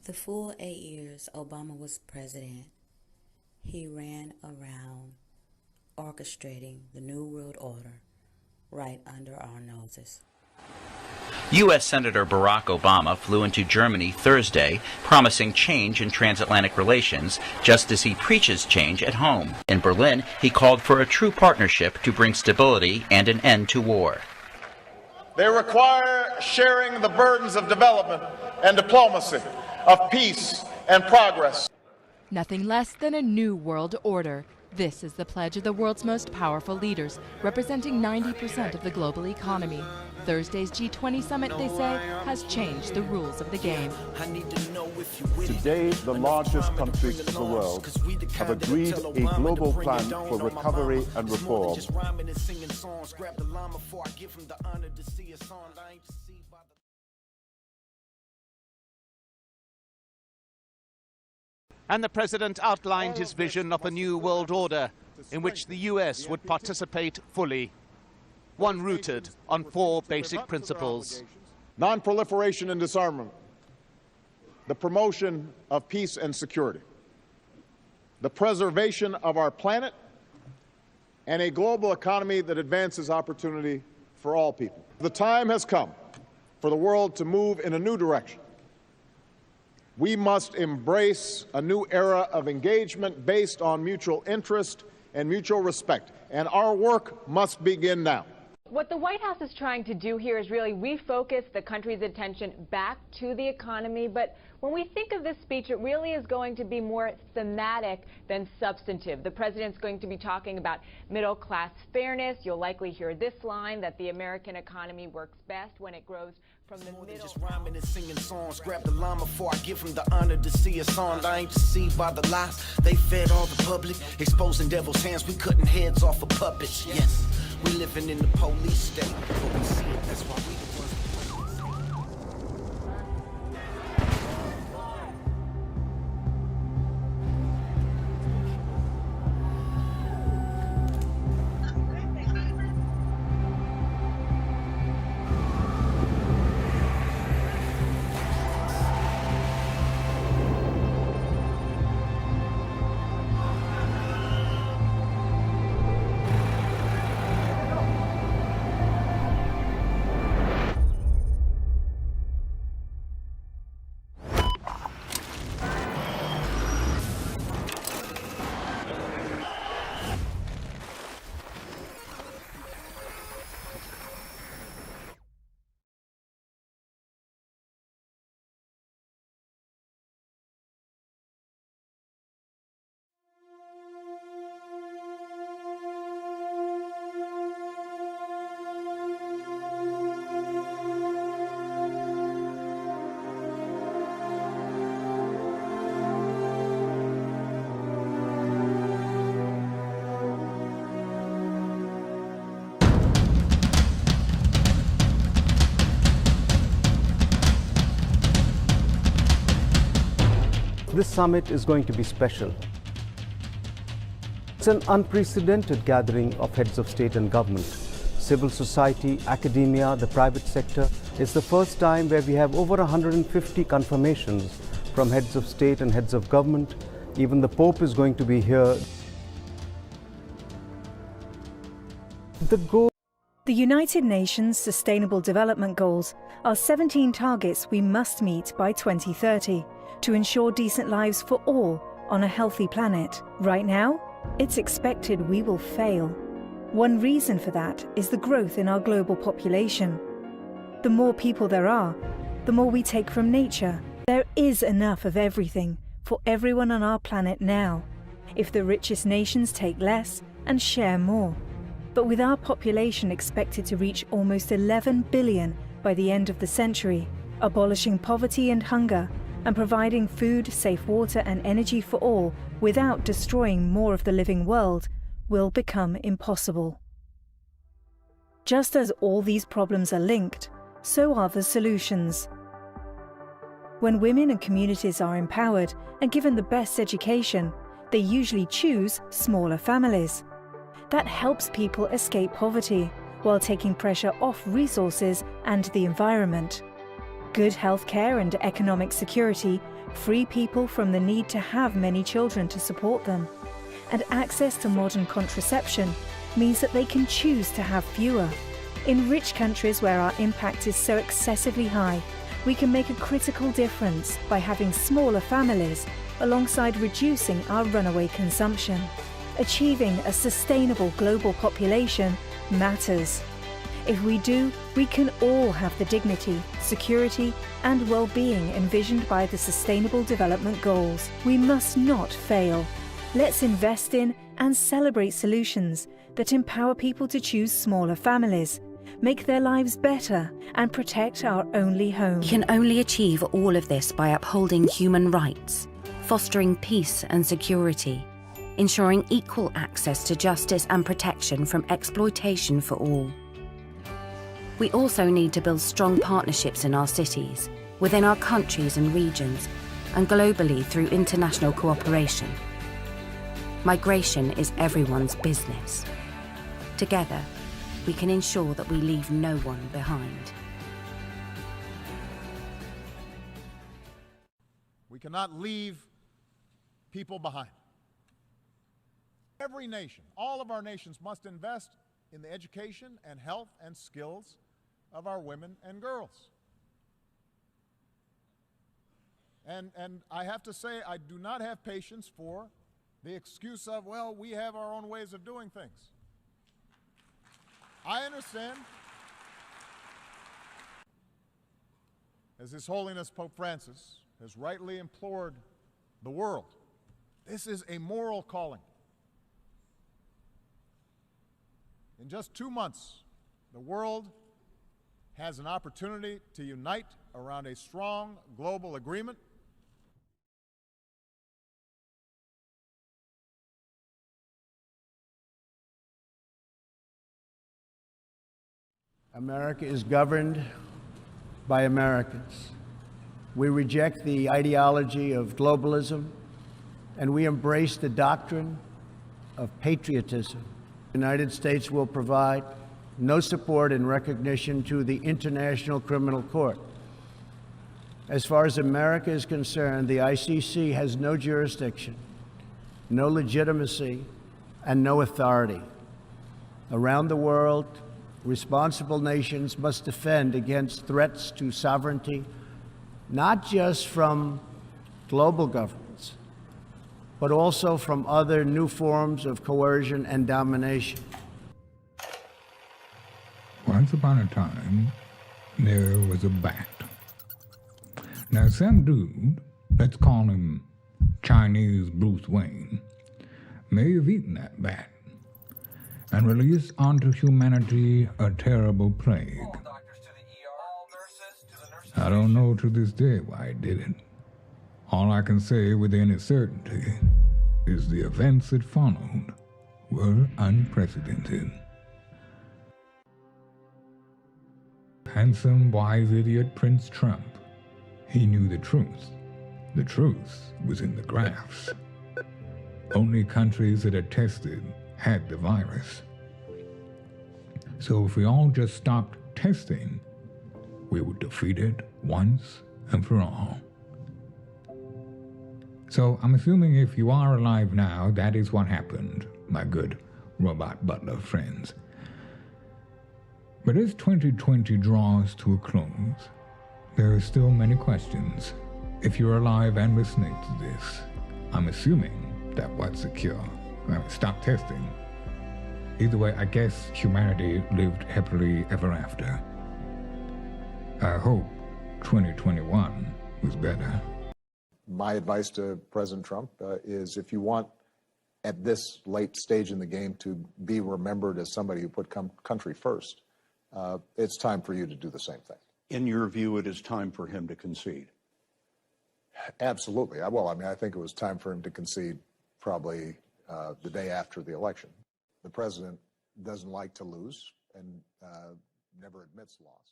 The full 8 years Obama was president, he ran around orchestrating the New World Order right under our noses. U.S. Senator Barack Obama flew into Germany Thursday, promising change in transatlantic relations, just as he preaches change at home. In Berlin, he called for a true partnership to bring stability and an end to war. They require sharing the burdens of development and diplomacy, of peace and progress. Nothing less than a new world order. This is the pledge of the world's most powerful leaders, representing 90% of the global economy. Thursday's G20 summit, they say, has changed the rules of the game. Today, the largest countries of the world have agreed a global plan for recovery and reform. And the president outlined his vision of a new world order in which the U.S. would participate fully, one rooted on 4 basic principles. Non-proliferation and disarmament, the promotion of peace and security, the preservation of our planet, and a global economy that advances opportunity for all people. The time has come for the world to move in a new direction. We must embrace a new era of engagement based on mutual interest and mutual respect, and our work must begin now. What the White House is trying to do here is really refocus the country's attention back to the economy, but when we think of this speech, it really is going to be more thematic than substantive. The president's going to be talking about middle-class fairness. You'll likely hear this line, that the American economy works best when it grows from the middle. Just rhyming and singing songs. Grab the line before I give them the honor to see us on. I ain't deceived by the lies they fed all the public, exposing devil's hands. We cutting heads off of puppets. Yes, we living in the police state, but we see it. That's why we the ones. This summit is going to be special. It's an unprecedented gathering of heads of state and government. Civil society, academia, the private sector. It's the first time where we have over 150 confirmations from heads of state and heads of government. Even the Pope is going to be here. The United Nations Sustainable Development Goals are 17 targets we must meet by 2030 to ensure decent lives for all on a healthy planet. Right now, it's expected we will fail. One reason for that is the growth in our global population. The more people there are, the more we take from nature. There is enough of everything for everyone on our planet now, if the richest nations take less and share more. But with our population expected to reach almost 11 billion by the end of the century, abolishing poverty and hunger, and providing food, safe water and energy for all without destroying more of the living world will become impossible. Just as all these problems are linked, so are the solutions. When women and communities are empowered and given the best education, they usually choose smaller families. That helps people escape poverty while taking pressure off resources and the environment. Good healthcare and economic security free people from the need to have many children to support them. And access to modern contraception means that they can choose to have fewer. In rich countries where our impact is so excessively high, we can make a critical difference by having smaller families alongside reducing our runaway consumption. Achieving a sustainable global population matters. If we do, we can all have the dignity, security, and well-being envisioned by the Sustainable Development Goals. We must not fail. Let's invest in and celebrate solutions that empower people to choose smaller families, make their lives better, and protect our only home. We can only achieve all of this by upholding human rights, fostering peace and security, ensuring equal access to justice and protection from exploitation for all. We also need to build strong partnerships in our cities, within our countries and regions, and globally through international cooperation. Migration is everyone's business. Together, we can ensure that we leave no one behind. We cannot leave people behind. Every nation, all of our nations must invest in the education and health and skills of our women and girls. And I have to say, I do not have patience for the excuse of, well, we have our own ways of doing things. I understand, as His Holiness Pope Francis has rightly implored the world, this is a moral calling. In just 2 months, the world has an opportunity to unite around a strong global agreement. America is governed by Americans. We reject the ideology of globalism, and we embrace the doctrine of patriotism. The United States will provide no support and recognition to the International Criminal Court. As far as America is concerned, the ICC has no jurisdiction, no legitimacy, and no authority. Around the world, responsible nations must defend against threats to sovereignty, not just from global governments, but also from other new forms of coercion and domination. Once upon a time, there was a bat. Now some dude, let's call him Chinese Bruce Wayne, may have eaten that bat and released onto humanity a terrible plague. I don't know to this day why he did it. All I can say with any certainty is the events that followed were unprecedented. Handsome, wise idiot Prince Trump, he knew the truth. The truth was in the graphs. Only countries that had tested had the virus. So if we all just stopped testing, we would defeat it once and for all. So I'm assuming if you are alive now, that is what happened, my good robot butler friends. But as 2020 draws to a close, there are still many questions. If you're alive and listening to this, I'm assuming that was secure. Stop testing. Either way, I guess humanity lived happily ever after. I hope 2021 was better. My advice to President Trump is if you want, at this late stage in the game, to be remembered as somebody who put country first, it's time for you to do the same thing. In your view, it is time for him to concede? Absolutely. Well, I mean, I think it was time for him to concede probably the day after the election. The president doesn't like to lose and never admits loss.